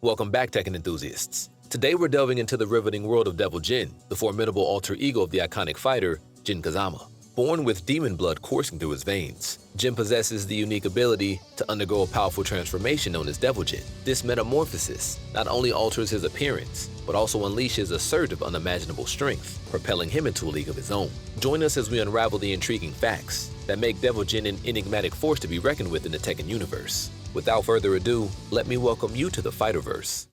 Welcome back, Tekken enthusiasts. Today we're delving into the riveting world of Devil Jin, the formidable alter ego of the iconic fighter, Jun Kazama. Born with demon blood coursing through his veins, Jin possesses the unique ability to undergo a powerful transformation known as Devil Jin. This metamorphosis not only alters his appearance, but also unleashes a surge of unimaginable strength, propelling him into a league of his own. Join us as we unravel the intriguing facts that make Devil Jin an enigmatic force to be reckoned with in the Tekken universe. Without further ado, let me welcome you to the Fighterverse.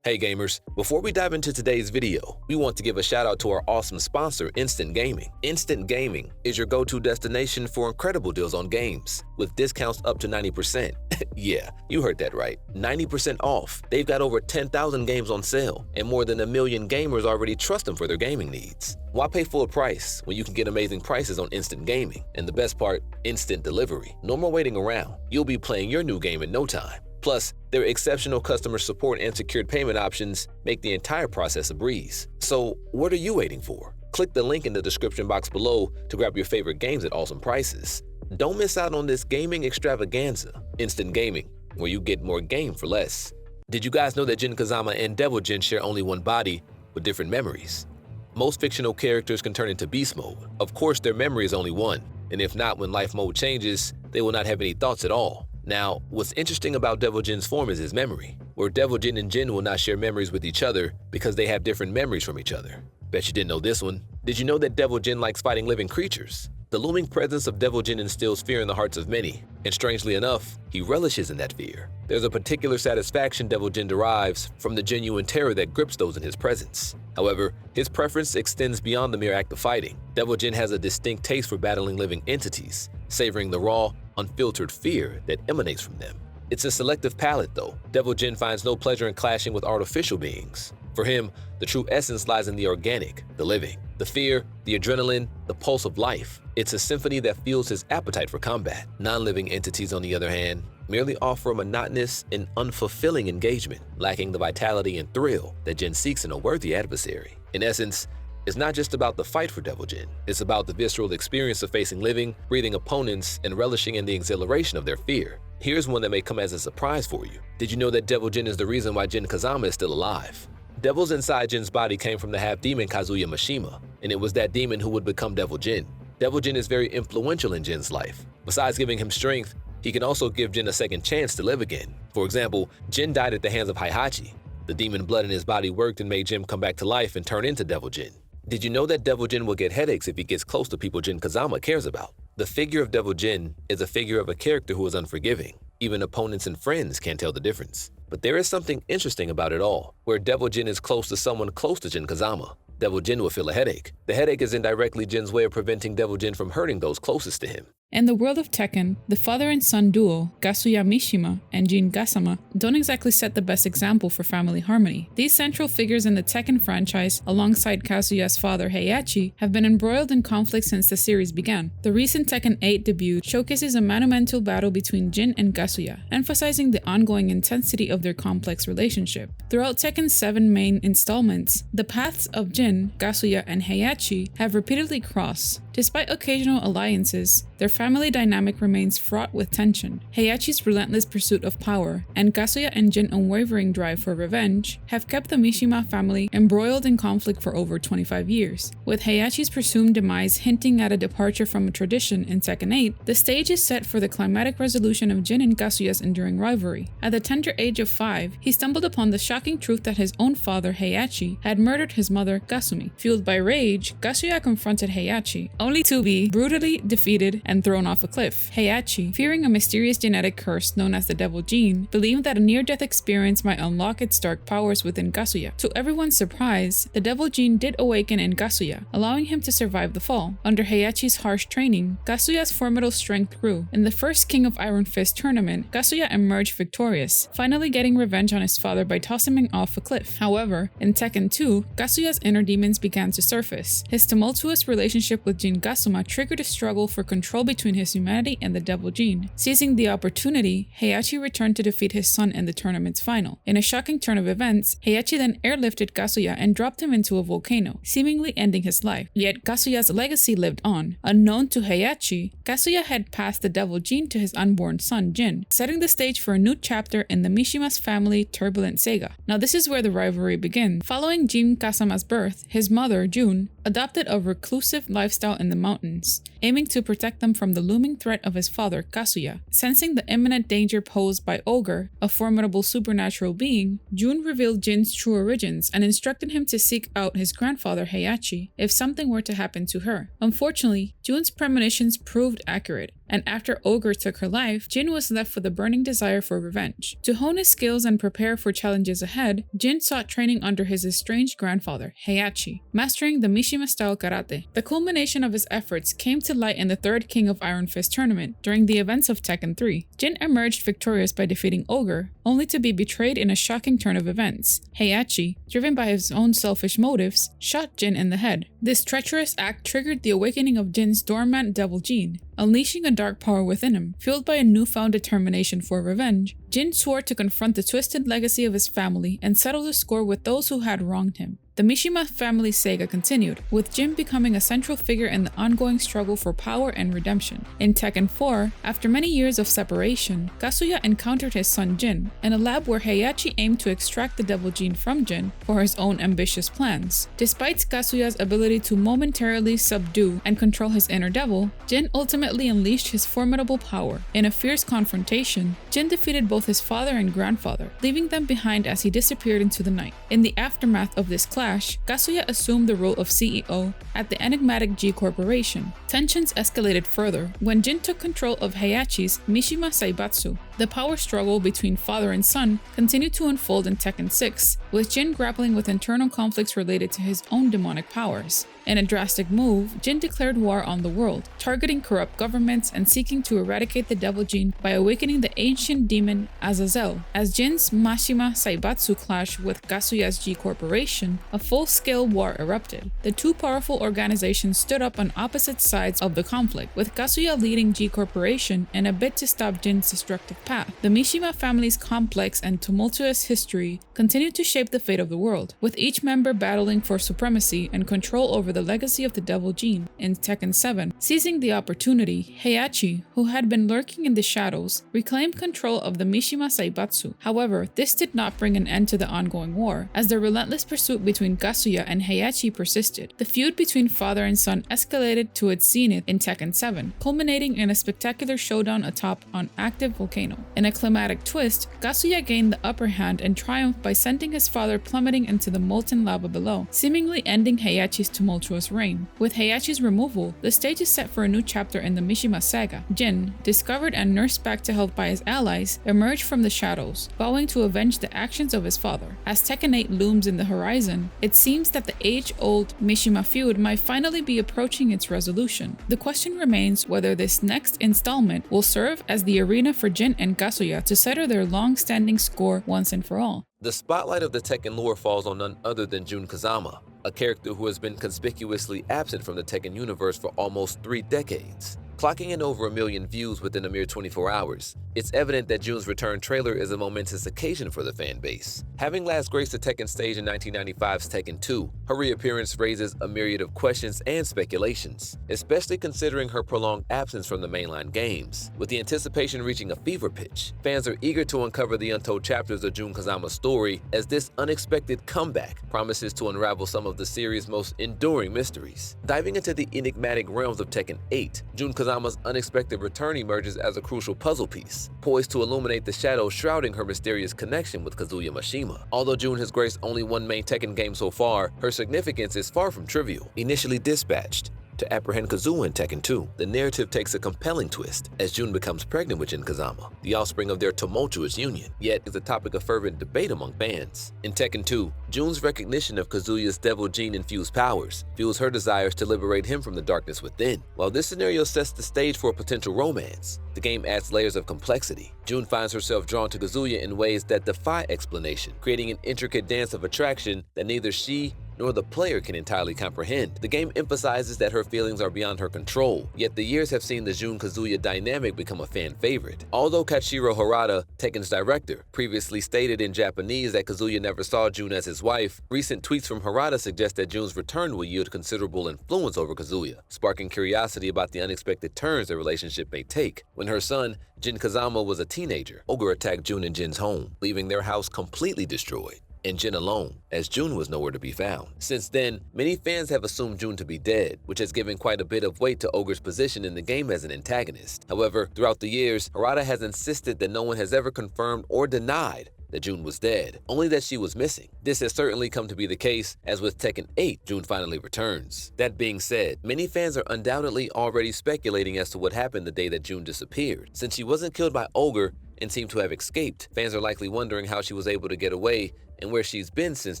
Hey gamers, before we dive into today's video, we want to give a shout out to our awesome sponsor, Instant Gaming. Instant Gaming is your go-to destination for incredible deals on games, with discounts up to 90%. Yeah, you heard that right, 90% off. They've got over 10,000 games on sale, and more than 1 million gamers already trust them for their gaming needs. Why pay full price when you can get amazing prices on Instant Gaming? And the best part, instant delivery. No more waiting around. You'll be playing your new game in no time. Plus, their exceptional customer support and secured payment options make the entire process a breeze. So, what are you waiting for? Click the link in the description box below to grab your favorite games at awesome prices. Don't miss out on this gaming extravaganza, Instant Gaming, where you get more game for less. Did you guys know that Jun Kazama and Devil Jin share only one body with different memories? Most fictional characters can turn into beast mode. Of course, their memory is only one, and if not, when life mode changes, they will not have any thoughts at all. Now, what's interesting about Devil Jin's form is his memory, where Devil Jin and Jin will not share memories with each other because they have different memories from each other. Bet you didn't know this one. Did you know that Devil Jin likes fighting living creatures? The looming presence of Devil Jin instills fear in the hearts of many, and strangely enough, he relishes in that fear. There's a particular satisfaction Devil Jin derives from the genuine terror that grips those in his presence. However, his preference extends beyond the mere act of fighting. Devil Jin has a distinct taste for battling living entities, savoring the raw, unfiltered fear that emanates from them. It's a selective palate though. Devil Jin finds no pleasure in clashing with artificial beings. For him, the true essence lies in the organic, the living. The fear, the adrenaline, the pulse of life. It's a symphony that fuels his appetite for combat. Non-living entities, on the other hand, merely offer a monotonous and unfulfilling engagement, lacking the vitality and thrill that Jin seeks in a worthy adversary. In essence, it's not just about the fight for Devil Jin, it's about the visceral experience of facing living, breathing opponents, and relishing in the exhilaration of their fear. Here's one that may come as a surprise for you. Did you know that Devil Jin is the reason why Jun Kazama is still alive? Devils inside Jin's body came from the half-demon kazuya Mishima, and it was that demon who would become Devil Jin. Devil Jin is very influential in Jin's life. Besides giving him strength, he can also give Jin a second chance to live again. For example, Jin died at the hands of Heihachi. The demon blood in his body worked and made Jin come back to life and turn into Devil Jin. Did you know that Devil Jin will get headaches if he gets close to people Jun Kazama cares about? The figure of Devil Jin is a figure of a character who is unforgiving. Even opponents and friends can't tell the difference. But there is something interesting about it all. Where Devil Jin is close to someone close to Jun Kazama, Devil Jin will feel a headache. The headache is indirectly Jin's way of preventing Devil Jin from hurting those closest to him. In the world of Tekken, the father and son duo, Kazuya Mishima and Jun Kazama, don't exactly set the best example for family harmony. These central figures in the Tekken franchise, alongside Kazuya's father Heihachi, have been embroiled in conflict since the series began. The recent Tekken 8 debut showcases a monumental battle between Jin and Kazuya, emphasizing the ongoing intensity of their complex relationship. Throughout Tekken's 7 main installments, the paths of Jin, Kazuya, and Heihachi have repeatedly crossed. Despite occasional alliances, their family dynamic remains fraught with tension. Heihachi's relentless pursuit of power and Kazuya and Jin's unwavering drive for revenge have kept the Mishima family embroiled in conflict for over 25 years. With Heihachi's presumed demise hinting at a departure from a tradition in Tekken 8, the stage is set for the climatic resolution of Jin and Kazuya's enduring rivalry. At the tender age of 5, he stumbled upon the shocking truth that his own father, Heihachi, had murdered his mother, Kasumi. Fueled by rage, Kazuya confronted Heihachi, only to be brutally defeated and thrown off a cliff. Heihachi, fearing a mysterious genetic curse known as the Devil Jin, believed that a near-death experience might unlock its dark powers within Kazuya. To everyone's surprise, the Devil Jin did awaken in Kazuya, allowing him to survive the fall. Under Heihachi's harsh training, Kazuya's formidable strength grew. In the first King of Iron Fist tournament, Kazuya emerged victorious, finally getting revenge on his father by tossing him off a cliff. However, in Tekken 2, Kazuya's inner demons began to surface. His tumultuous relationship with Jun Kazama triggered a struggle for control between between his humanity and the Devil Jin. Seizing the opportunity, Heihachi returned to defeat his son in the tournament's final. In a shocking turn of events, Heihachi then airlifted Kazuya and dropped him into a volcano, seemingly ending his life. Yet Kazuya's legacy lived on. Unknown to Heihachi, Kazuya had passed the Devil Jin to his unborn son Jin, setting the stage for a new chapter in the Mishima's family turbulent saga. Now this is where the rivalry begins. Following Jun Kazama's birth, his mother, Jun, adopted a reclusive lifestyle in the mountains, aiming to protect them from the looming threat of his father, Kazuya. Sensing the imminent danger posed by Ogre, a formidable supernatural being, Jun revealed Jin's true origins and instructed him to seek out his grandfather Heihachi if something were to happen to her. Unfortunately, Jun's premonitions proved accurate, and after Ogre took her life, Jin was left with a burning desire for revenge. To hone his skills and prepare for challenges ahead, Jin sought training under his estranged grandfather, Heihachi, mastering the Mishima-style karate. The culmination of his efforts came to light in the third King of Iron Fist tournament during the events of Tekken 3. Jin emerged victorious by defeating Ogre, only to be betrayed in a shocking turn of events. Heihachi, driven by his own selfish motives, shot Jin in the head. This treacherous act triggered the awakening of Jin's dormant Devil Jin, unleashing a dark power within him. Fueled by a newfound determination for revenge, Jin swore to confront the twisted legacy of his family and settle the score with those who had wronged him. The Mishima family saga continued, with Jin becoming a central figure in the ongoing struggle for power and redemption. In Tekken 4, after many years of separation, Kazuya encountered his son Jin in a lab where Heihachi aimed to extract the Devil Jin from Jin for his own ambitious plans. Despite Kazuya's ability to momentarily subdue and control his inner devil, Jin ultimately unleashed his formidable power. In a fierce confrontation, Jin defeated both his father and grandfather, leaving them behind as he disappeared into the night. In the aftermath of this clash, Kazuya assumed the role of CEO at the enigmatic G Corporation. Tensions escalated further when Jin took control of Heihachi's Mishima Saibatsu. The power struggle between father and son continued to unfold in Tekken 6, with Jin grappling with internal conflicts related to his own demonic powers. In a drastic move, Jin declared war on the world, targeting corrupt governments and seeking to eradicate the Devil Jin by awakening the ancient demon Azazel. As Jin's Mishima Saibatsu clashed with Kazuya's G Corporation, a full-scale war erupted. The two powerful organizations stood up on opposite sides of the conflict, with Kazuya leading G Corporation in a bid to stop Jin's destructive path. The Mishima family's complex and tumultuous history continued to shape the fate of the world, with each member battling for supremacy and control over the legacy of the Devil Jin. In Tekken 7, seizing the opportunity, Heihachi, who had been lurking in the shadows, reclaimed control of the Mishima Saibatsu. However, this did not bring an end to the ongoing war, as the relentless pursuit between Kazuya and Heihachi persisted. The feud between father and son escalated to its zenith in Tekken 7, culminating in a spectacular showdown atop an active volcano. In a climatic twist, Kazuya gained the upper hand and triumphed by sending his father plummeting into the molten lava below, seemingly ending Heihachi's tumultuous reign. With Heihachi's removal, the stage is set for a new chapter in the Mishima saga. Jin, discovered and nursed back to health by his allies, emerged from the shadows, vowing to avenge the actions of his father. As Tekken 8 looms in the horizon, it seems that the age-old Mishima feud might finally be approaching its resolution. The question remains whether this next installment will serve as the arena for Jin and Kazuya to settle their long-standing score once and for all. The spotlight of the Tekken lore falls on none other than Jun Kazama, a character who has been conspicuously absent from the Tekken universe for almost 3 decades. Clocking in over 1 million views within a mere 24 hours, it's evident that Jun's return trailer is a momentous occasion for the fan base. Having last graced the Tekken stage in 1995's Tekken 2, her reappearance raises a myriad of questions and speculations, especially considering her prolonged absence from the mainline games. With the anticipation reaching a fever pitch, fans are eager to uncover the untold chapters of Jun Kazama's story, as this unexpected comeback promises to unravel some of the series' most enduring mysteries. Diving into the enigmatic realms of Tekken 8, Jun Kazama's unexpected return emerges as a crucial puzzle piece, poised to illuminate the shadows shrouding her mysterious connection with Kazuya Mishima. Although Jun has graced only one main Tekken game so far, her significance is far from trivial. Initially dispatched to apprehend Kazuya in Tekken 2, the narrative takes a compelling twist as Jun becomes pregnant with Jun Kazama, the offspring of their tumultuous union, yet is a topic of fervent debate among fans. In Tekken 2, Jun's recognition of Kazuya's Devil Jin-infused powers fuels her desires to liberate him from the darkness within. While this scenario sets the stage for a potential romance, the game adds layers of complexity. Jun finds herself drawn to Kazuya in ways that defy explanation, creating an intricate dance of attraction that neither she nor the player can entirely comprehend. The game emphasizes that her feelings are beyond her control, yet the years have seen the Jun-Kazuya dynamic become a fan favorite. Although Katsuhiro Harada, Tekken's director, previously stated in Japanese that Kazuya never saw Jun as his wife, recent tweets from Harada suggest that Jun's return will yield considerable influence over Kazuya, sparking curiosity about the unexpected turns their relationship may take. When her son, Jun Kazama, was a teenager, Ogre attacked Jun and Jin's home, leaving their house completely destroyed, and Jin alone, as Jun was nowhere to be found. Since then, many fans have assumed Jun to be dead, which has given quite a bit of weight to Ogre's position in the game as an antagonist. However, throughout the years, Harada has insisted that no one has ever confirmed or denied that Jun was dead, only that she was missing. This has certainly come to be the case, as with Tekken 8, Jun finally returns. That being said, many fans are undoubtedly already speculating as to what happened the day that Jun disappeared. Since she wasn't killed by Ogre and seemed to have escaped, fans are likely wondering how she was able to get away and where she's been since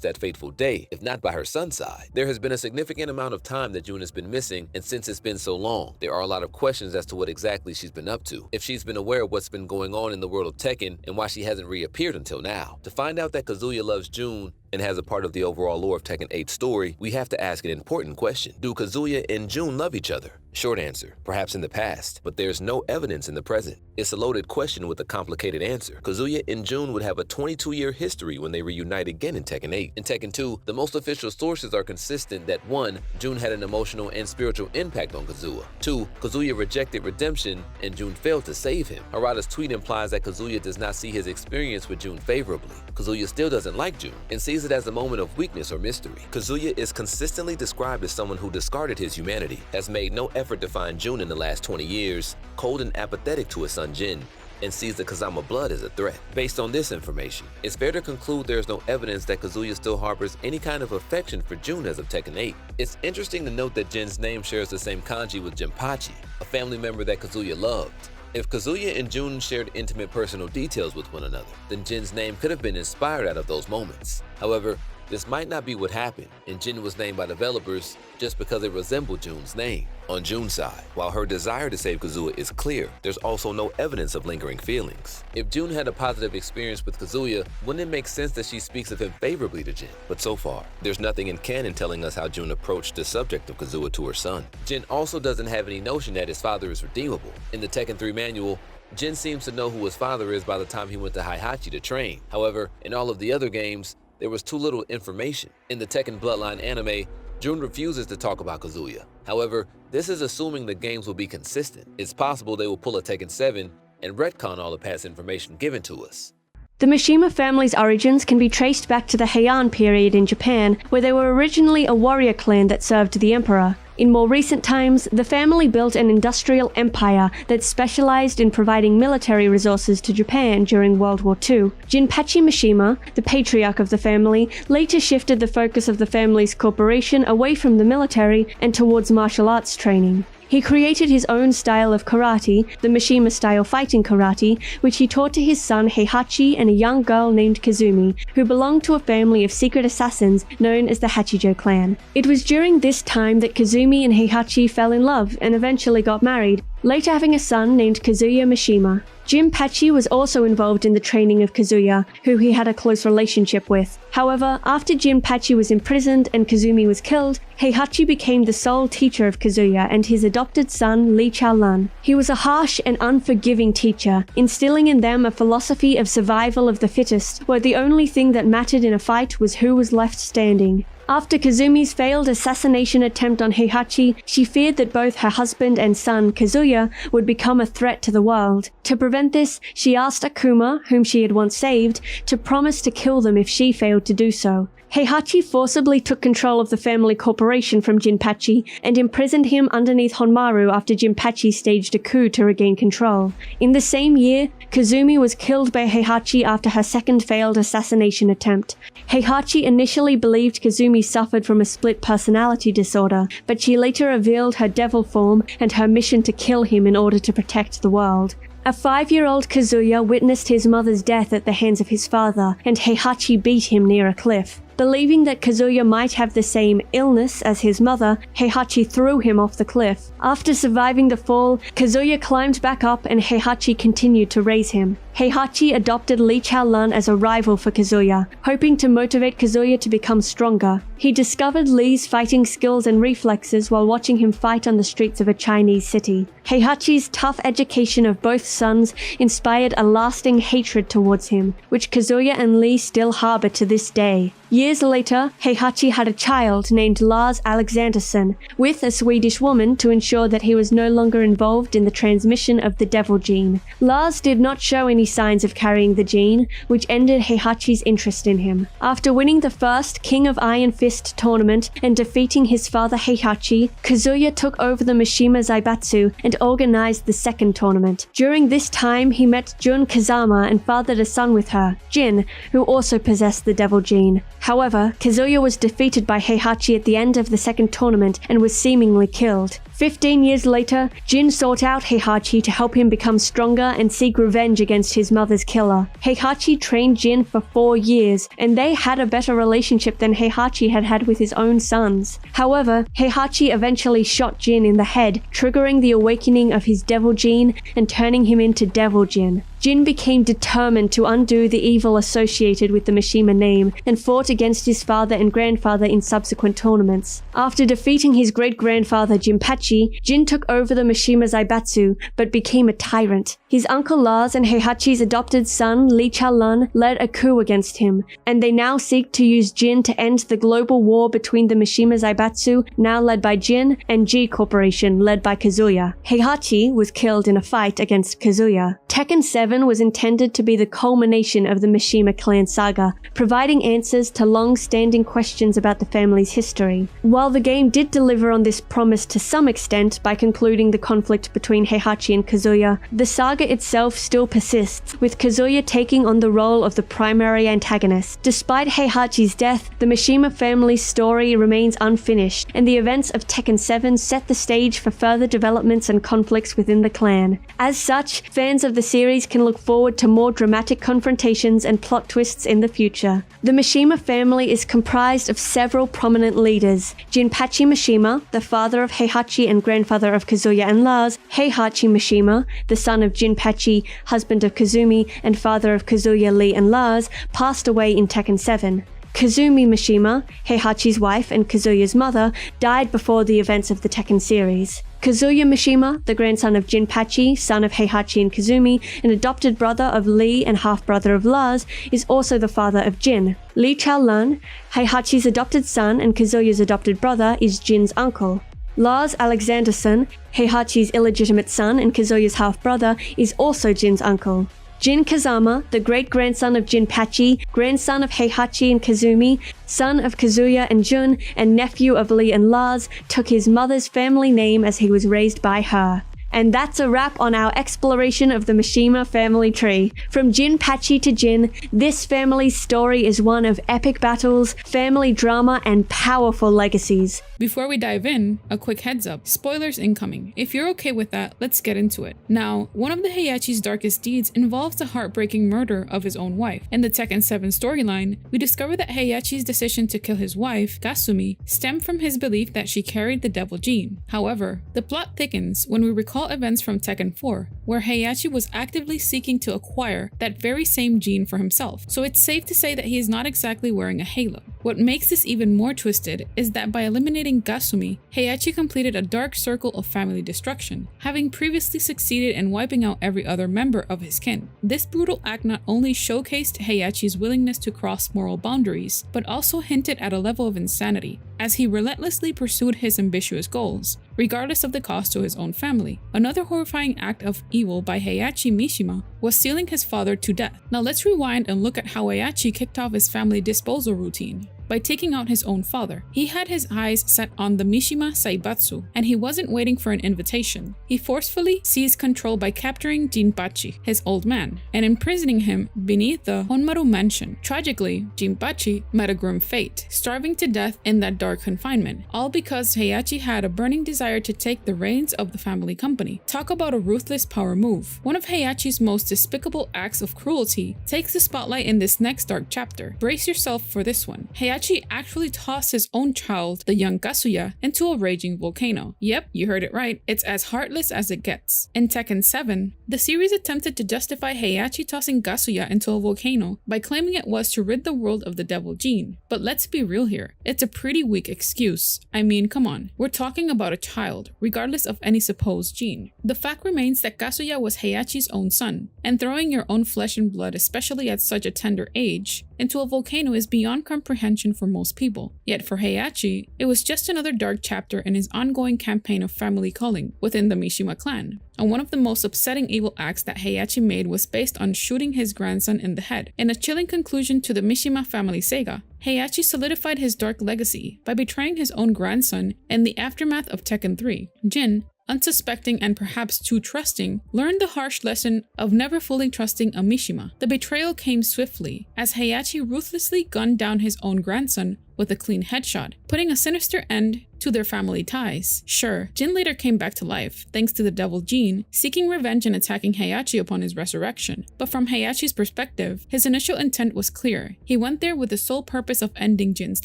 that fateful day, if not by her son's side. There has been a significant amount of time that Jun has been missing, and since it's been so long, there are a lot of questions as to what exactly she's been up to, if she's been aware of what's been going on in the world of Tekken, and why she hasn't reappeared until now. To find out that Kazuya loves Jun and has a part of the overall lore of Tekken 8's story, we have to ask an important question. Do Kazuya and Jun love each other? Short answer, perhaps in the past, but there's no evidence in the present. It's a loaded question with a complicated answer. Kazuya and Jun would have a 22-year history when they reunite again in Tekken 8. In Tekken 2, the most official sources are consistent that 1. Jun had an emotional and spiritual impact on Kazuya. 2. Kazuya rejected redemption and Jun failed to save him. Harada's tweet implies that Kazuya does not see his experience with Jun favorably. Kazuya still doesn't like Jun and sees it as a moment of weakness or mystery. Kazuya is consistently described as someone who discarded his humanity, has made no effort to find Jun in the last 20 years, cold and apathetic to his son Jin, and sees the Kazama blood as a threat. Based on this information, it's fair to conclude there is no evidence that Kazuya still harbors any kind of affection for Jun as of Tekken 8. It's interesting to note that Jin's name shares the same kanji with Jinpachi, a family member that Kazuya loved. If Kazuya and Jun shared intimate personal details with one another, then Jin's name could have been inspired out of those moments. However, this might not be what happened, and Jin was named by developers just because it resembled Jun's name. On Jun's side, while her desire to save Kazuya is clear, there's also no evidence of lingering feelings. If Jun had a positive experience with Kazuya, wouldn't it make sense that she speaks of him favorably to Jin? But so far, there's nothing in canon telling us how Jun approached the subject of Kazuya to her son. Jin also doesn't have any notion that his father is redeemable. In the Tekken 3 manual, Jin seems to know who his father is by the time he went to Heihachi to train. However, in all of the other games, there was too little information. In the Tekken Bloodline anime, Jun refuses to talk about Kazuya. However, this is assuming the games will be consistent. It's possible they will pull a Tekken 7 and retcon all the past information given to us. The Mishima family's origins can be traced back to the Heian period in Japan, where they were originally a warrior clan that served the emperor. In more recent times, the family built an industrial empire that specialized in providing military resources to Japan during World War II. Jinpachi Mishima, the patriarch of the family, later shifted the focus of the family's corporation away from the military and towards martial arts training. He created his own style of karate, the Mishima-style fighting karate, which he taught to his son Heihachi and a young girl named Kazumi, who belonged to a family of secret assassins known as the Hachijo clan. It was during this time that Kazumi and Heihachi fell in love and eventually got married, later having a son named Kazuya Mishima. Jinpachi was also involved in the training of Kazuya, who he had a close relationship with. However, after Jinpachi was imprisoned and Kazumi was killed, Heihachi became the sole teacher of Kazuya and his adopted son Li Chaolan. He was a harsh and unforgiving teacher, instilling in them a philosophy of survival of the fittest, where the only thing that mattered in a fight was who was left standing. After Kazumi's failed assassination attempt on Heihachi, she feared that both her husband and son, Kazuya, would become a threat to the world. To prevent this, she asked Akuma, whom she had once saved, to promise to kill them if she failed to do so. Heihachi forcibly took control of the family corporation from Jinpachi and imprisoned him underneath Honmaru after Jinpachi staged a coup to regain control. In the same year, Kazumi was killed by Heihachi after her second failed assassination attempt. Heihachi initially believed Kazumi suffered from a split personality disorder, but she later revealed her devil form and her mission to kill him in order to protect the world. A 5-year-old Kazuya witnessed his mother's death at the hands of his father, and Heihachi beat him near a cliff. Believing that Kazuya might have the same illness as his mother, Heihachi threw him off the cliff. After surviving the fall, Kazuya climbed back up and Heihachi continued to raise him. Heihachi adopted Li Chaolan as a rival for Kazuya, hoping to motivate Kazuya to become stronger. He discovered Li's fighting skills and reflexes while watching him fight on the streets of a Chinese city. Heihachi's tough education of both sons inspired a lasting hatred towards him, which Kazuya and Li still harbor to this day. Years later, Heihachi had a child named Lars Alexandersson with a Swedish woman to ensure that he was no longer involved in the transmission of the Devil Jin. Lars did not show any signs of carrying the gene, which ended Heihachi's interest in him. After winning the first King of Iron Fist tournament and defeating his father Heihachi, Kazuya took over the Mishima Zaibatsu and organized the second tournament. During this time, he met Jun Kazama and fathered a son with her, Jin, who also possessed the Devil Jin. However, Kazuya was defeated by Heihachi at the end of the second tournament and was seemingly killed. 15 years later, Jin sought out Heihachi to help him become stronger and seek revenge against his mother's killer. Heihachi trained Jin for 4 years, and they had a better relationship than Heihachi had had with his own sons. However, Heihachi eventually shot Jin in the head, triggering the awakening of his Devil Jin and turning him into Devil Jin. Jin became determined to undo the evil associated with the Mishima name and fought against his father and grandfather in subsequent tournaments. After defeating his great-grandfather Jinpachi, Jin took over the Mishima Zaibatsu but became a tyrant. His uncle Lars and Heihachi's adopted son Li Chaolan led a coup against him, and they now seek to use Jin to end the global war between the Mishima Zaibatsu, now led by Jin, and G Corporation, led by Kazuya. Heihachi was killed in a fight against Kazuya. Tekken 7 was intended to be the culmination of the Mishima clan saga, providing answers to long-standing questions about the family's history. While the game did deliver on this promise to some extent by concluding the conflict between Heihachi and Kazuya, the saga itself still persists, with Kazuya taking on the role of the primary antagonist. Despite Heihachi's death, the Mishima family's story remains unfinished, and the events of Tekken 7 set the stage for further developments and conflicts within the clan. As such, fans of the series can look forward to more dramatic confrontations and plot twists in the future. The Mishima family is comprised of several prominent leaders: Jinpachi Mishima, the father of Heihachi and grandfather of Kazuya and Lars; Heihachi Mishima, the son of Jinpachi, husband of Kazumi, and father of Kazuya, Lee, and Lars, passed away in Tekken 7. Kazumi Mishima, Heihachi's wife and Kazuya's mother, died before the events of the Tekken series. Kazuya Mishima, the grandson of Jinpachi, son of Heihachi and Kazumi, and adopted brother of Lee and half-brother of Lars, is also the father of Jin. Li Chaolan, Heihachi's adopted son and Kazuya's adopted brother, is Jin's uncle. Lars Alexandersson, Heihachi's illegitimate son and Kazuya's half-brother, is also Jin's uncle. Jun Kazama, the great-grandson of Jinpachi, grandson of Heihachi and Kazumi, son of Kazuya and Jun, and nephew of Lee and Lars, took his mother's family name as he was raised by her. And that's a wrap on our exploration of the Mishima family tree. From Jinpachi to Jin, this family's story is one of epic battles, family drama, and powerful legacies. Before we dive in, a quick heads up, spoilers incoming. If you're okay with that, let's get into it. Now, one of the Heihachi's darkest deeds involves the heartbreaking murder of his own wife. In the Tekken 7 storyline, we discover that Heihachi's decision to kill his wife, Kasumi, stemmed from his belief that she carried the Devil Jin. However, the plot thickens when we recall events from Tekken 4, where Heihachi was actively seeking to acquire that very same gene for himself, so it's safe to say that he is not exactly wearing a halo. What makes this even more twisted is that by eliminating Kasumi, Heihachi completed a dark circle of family destruction, having previously succeeded in wiping out every other member of his kin. This brutal act not only showcased Heihachi's willingness to cross moral boundaries, but also hinted at a level of insanity, as he relentlessly pursued his ambitious goals, regardless of the cost to his own family. Another horrifying act of evil by Heihachi Mishima was sealing his father to death. Now let's rewind and look at how Heihachi kicked off his family disposal routine. By taking out his own father, he had his eyes set on the Mishima Zaibatsu, and he wasn't waiting for an invitation. He forcefully seized control by capturing Jinpachi, his old man, and imprisoning him beneath the Honmaru mansion. Tragically, Jinpachi met a grim fate, starving to death in that dark confinement, all because Heihachi had a burning desire to take the reins of the family company. Talk about a ruthless power move. One of Heihachi's most despicable acts of cruelty takes the spotlight in this next dark chapter. Brace yourself for this one. Heihachi Heihachi actually tossed his own child, the young Kazuya, into a raging volcano. Yep, you heard it right, it's as heartless as it gets. In Tekken 7, the series attempted to justify Heihachi tossing Kazuya into a volcano by claiming it was to rid the world of the Devil Jin. But let's be real here, it's a pretty weak excuse. I mean, come on, we're talking about a child, regardless of any supposed gene. The fact remains that Kazuya was Heihachi's own son, and throwing your own flesh and blood, especially at such a tender age, into a volcano is beyond comprehension for most people. Yet for Heihachi, it was just another dark chapter in his ongoing campaign of family culling within the Mishima clan. And one of the most upsetting evil acts that Heihachi made was based on shooting his grandson in the head. In a chilling conclusion to the Mishima family saga, Heihachi solidified his dark legacy by betraying his own grandson in the aftermath of Tekken 3. Jin, unsuspecting and perhaps too trusting, learned the harsh lesson of never fully trusting a Mishima. The betrayal came swiftly, as Heihachi ruthlessly gunned down his own grandson with a clean headshot, putting a sinister end to their family ties. Sure, Jin later came back to life, thanks to the Devil Jin, seeking revenge and attacking Heihachi upon his resurrection. But from Heihachi's perspective, his initial intent was clear. He went there with the sole purpose of ending Jin's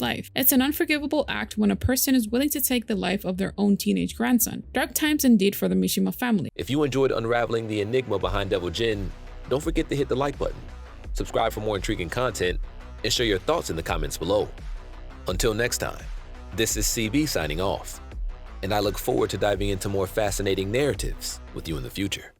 life. It's an unforgivable act when a person is willing to take the life of their own teenage grandson. Dark times indeed for the Mishima family. If you enjoyed unraveling the enigma behind Devil Jin, don't forget to hit the like button, subscribe for more intriguing content, and share your thoughts in the comments below. Until next time, this is CB signing off, and I look forward to diving into more fascinating narratives with you in the future.